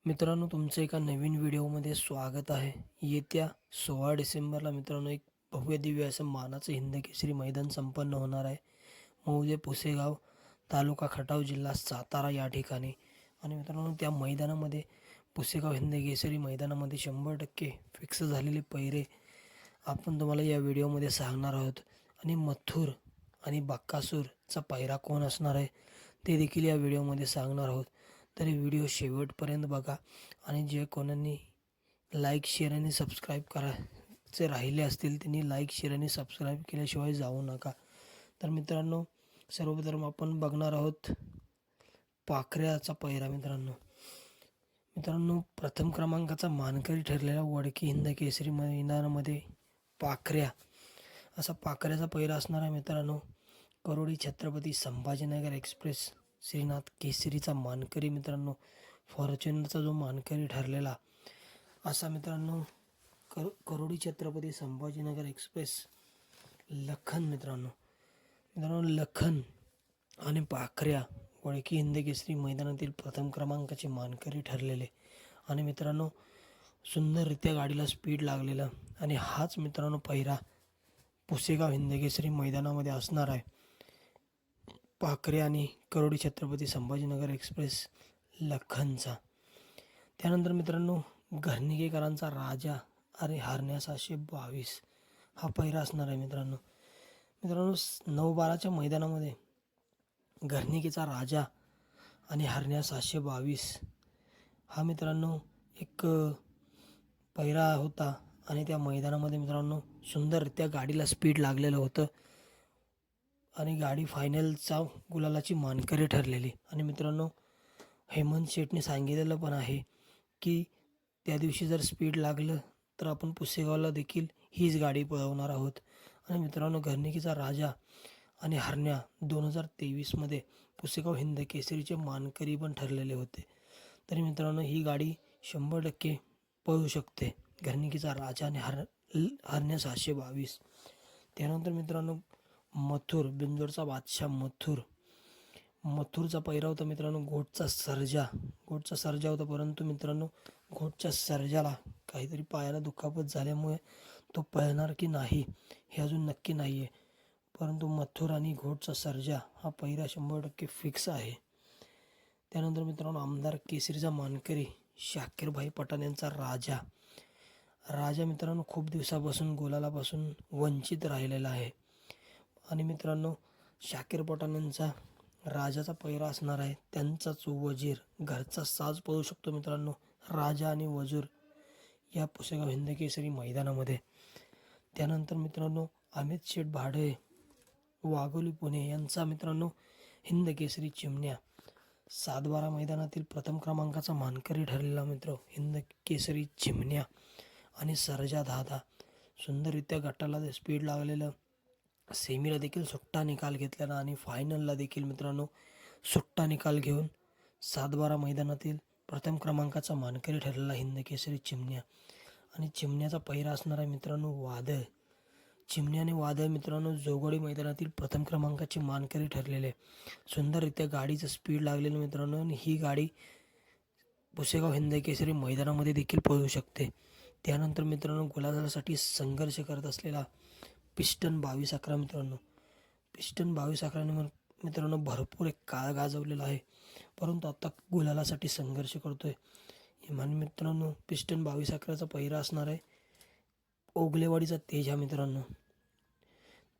मित्रांनो, तुमचं एका नवीन व्हिडिओमध्ये स्वागत आहे. येत्या 16 डिसेंबरला मित्रांनो एक भव्य दिव्य असं मानाचं हिंदकेसरी मैदान संपन्न होणार आहे. मौजे पुसेगाव, तालुका खटाव, जिल्हा सातारा या ठिकाणी. आणि मित्रांनो, त्या मैदानामध्ये पुसेगाव हिंदकेसरी मैदानामध्ये 100% फिक्स झालेले पैरे आपण तुम्हाला या व्हिडिओमध्ये सांगणार आहोत. आणि मथुर आणि बक्कासूरचा पैरा कोण असणार आहे ते देखील या व्हिडिओमध्ये सांगणार आहोत. तर हे व्हिडिओ शेवटपर्यंत बघा. आणि जे कोणांनी लाईक, शेअर आणि सबस्क्राईब करायचे राहिले असतील त्यांनी लाईक, शेअर आणि सबस्क्राईब केल्याशिवाय जाऊ नका. तर मित्रांनो, सर्वप्रथम आपण बघणार आहोत पाखऱ्याचा पैरा. मित्रांनो, प्रथम क्रमांकाचा मानकरी ठरलेला वडकी हिंदकेसरी मैदानामध्ये पाखऱ्या असा पाखऱ्याचा पैरा असणार आहे. मित्रांनो, करोडी छत्रपती संभाजीनगर एक्सप्रेस श्रीनाथ केसरीचा मानकरी. मित्रांनो, फॉर्च्युनरचा जो मानकरी ठरलेला असा मित्रांनो करोडी छत्रपती संभाजीनगर एक्सप्रेस लखन. मित्रांनो लखन आणि पाखऱ्या वडकी हिंदकेसरी मैदानातील प्रथम क्रमांकाचे मानकरी ठरलेले. आणि मित्रांनो, सुंदररित्या गाडीला स्पीड लागलेलं. आणि हाच मित्रांनो पैरा पुसेगाव हिंदकेसरी मैदानामध्ये असणार आहे, पाखरे आणि करोडी छत्रपती संभाजीनगर एक्सप्रेस लखनचा. त्यानंतर मित्रांनो, घरणिकेकरांचा राजा आणि हारण्या 722 हा पैरा असणार आहे. मित्रांनो 9-12च्या मैदानामध्ये घरणिकेचा राजा आणि हारण्या 722 हा मित्रांनो एक पैरा होता. आणि त्या मैदानामध्ये मित्रांनो सुंदररित्या गाडीला स्पीड लागलेलं होतं आणि गाडी फायनलचा गुलालाची मानकरी ठरलेली. आणि मित्रांनो, हेमंत शेठने सांगितलेलं पण आहे की त्या दिवशी जर स्पीड लागलं तर आपण पुसेगावला देखील हीच गाडी पळवणार आहोत. आणि मित्रांनो, घरणिकेचा राजा आणि हरण्या 2023मध्ये पुसेगाव हिंद केसरीचे मानकरी पण ठरलेले होते. तरी मित्रांनो, ही गाडी 100% पळू शकते, घरणिकेचा राजा आणि हरण्या 722. त्यानंतर मित्रांनो, मथुर बिंजोडचा बादशाह मथुरचा पैरा होता. मित्रांनो, घोटचा सर्जा होता. परंतु मित्रांनो, घोटच्या सर्जाला काहीतरी पायाला दुखापत झाल्यामुळे तो पळणार की नाही हे अजून नक्की नाही आहे. परंतु मथुर आणि घोटचा सर्जा हा पैरा 100% फिक्स आहे. त्यानंतर मित्रांनो, आमदार केसरीचा मानकरी शाकीरभाई पठाण यांचा राजा मित्रांनो खूप दिवसापासून गुलालापासून वंचित राहिलेला आहे. आणि मित्रांनो, शाकीर पठाण यांचा राजाचा पैरा असणार आहे. त्यांचाच वजीर घरचा साज पळू शकतो. मित्रांनो, राजा आणि वजीर या पुसेगाव हिंदकेसरी मैदानामध्ये. त्यानंतर मित्रांनो, अमित शेठ भाडे वाघोली पुणे यांचा मित्रांनो हिंदकेसरी चिमण्या 7-12 मैदानातील प्रथम क्रमांकाचा मानकरी ठरलेला हिंदकेसरी चिमण्या आणि सर्जा दादा सुंदररित्या गटाला स्पीड लागलेलं, सेमीला देखील सुट्टा निकाल घेतलेला आणि फायनलला देखील मित्रांनो सुट्टा निकाल घेऊन 7-12 मैदानातील प्रथम क्रमांकाचा मानकरी ठरलेला हिंदकेसरी चिमण्या. आणि चिमण्याचा पैरा असणार आहे मित्रांनो वादळ. चिमण्या आणि वादळ मित्रांनो जोगोडी मैदानातील प्रथम क्रमांकाचे मानकरी ठरलेले. सुंदररित्या गाडीचं स्पीड लागलेलं मित्रांनो. आणि ही गाडी पुसेगाव हिंदकेसरी मैदानामध्ये देखील पळू शकते. त्यानंतर मित्रांनो, गुलालासाठी संघर्ष करत असलेला पिस्टन 2211 पिस्टन 2211 मित्रांनो भरपूर एक काळ गाजवलेला आहे, परंतु आता गुलालासाठी संघर्ष करतोय. आणि मित्रांनो, पिस्टन 2211चा पहिरा असणार आहे ओगलेवाडीचा तेजा.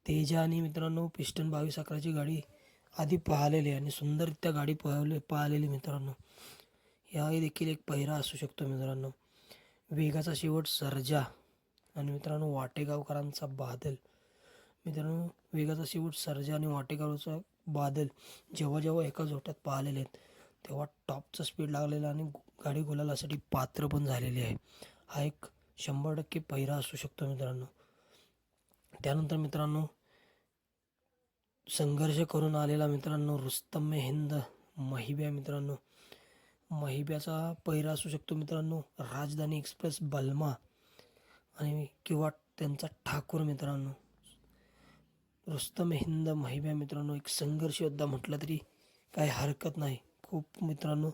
तेजा आणि मित्रांनो पिस्टन 2211ची गाडी आधी पाहिलेली आणि सुंदररित्या गाडी पाहिलेली मित्रांनो. याही देखील एक पहिरा असू शकतो. मित्रांनो, वेगाचा शेवट सर्जा आणि मित्रांनो वाटेगावकरांचा बादल. मित्रांनो, वेगाचा शेवट सर्जा आणि वाटेगावचा बादल जेव्हा एका जोट्यात पाहिलेले आहेत तेव्हा टॉपचा स्पीड लागलेला आणि गाडी गुलालासाठी पात्र पण झालेली आहे. हा एक 100% पहिरा असू शकतो मित्रांनो. त्यानंतर मित्रांनो, संघर्ष करून आलेला मित्रांनो रुस्तम हिंद महिब्याचा पैरा असू शकतो. मित्रांनो, राजधानी एक्सप्रेस बलमा आणि किंवा त्यांचा ठाकूर. मित्रांनो, रुस्तम हिंद महिब्या मित्रांनो एक संघर्ष योद्धा म्हटलं तरी काही हरकत नाही. खूप मित्रांनो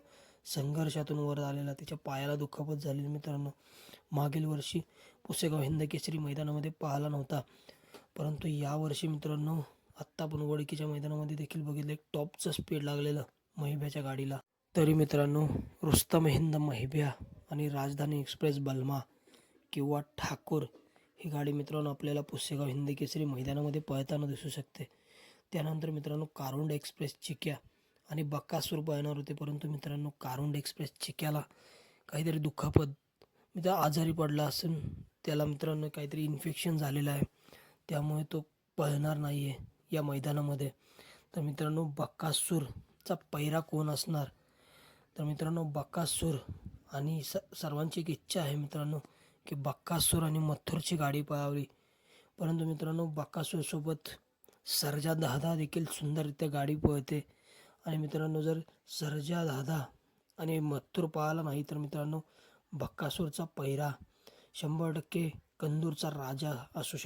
संघर्षातून वर आलेला, त्याच्या पायाला दुखापत झालेली मित्रांनो. मागील वर्षी पुसेगाव हिंद केसरी मैदानामध्ये पाहिला नव्हता, परंतु यावर्षी मित्रांनो आत्ता आपण वडकीच्या मैदानामध्ये देखील बघितलं, एक टॉपचं स्पीड लागलेलं महिब्याच्या गाडीला. तरी मित्रांनो रुस्तम हिंद महिब्या आणि राजधानी एक्सप्रेस बलमा किंवा ठाकूर ही गाडी मित्रांनो आपल्याला पुसेगाव हिंद केसरी मैदानामध्ये पळताना दिसू शकते. त्यानंतर मित्रांनो कारुंड एक्सप्रेस चिक्या आणि बकासूर पळणार होते, परंतु मित्रांनो कारुंड एक्सप्रेस चिक्याला काहीतरी दुखापत, मित्र आजारी पडला असून त्याला मित्रांनो काहीतरी इन्फेक्शन झालेलं आहे, त्यामुळे तो पळणार नाही आहे या मैदानामध्ये. तर मित्रांनो बकासूरचा पैरा कोण असणार, तर मित्रांनो बकासूर आणि सर्वांची एक इच्छा आहे मित्रांनो की बकासूर आणि मथुरची गाडी पळावी, परंतु मित्रांनो बकासूरसोबत सर्जा दादा देखील सुंदररित्या गाडी पळते. आणि मित्रांनो जर सर्जा दादा आणि मथुर पळाला नाही तर मित्रांनो बकासूरचा पैरा 100% कंदूरचा राजा असू शकतो.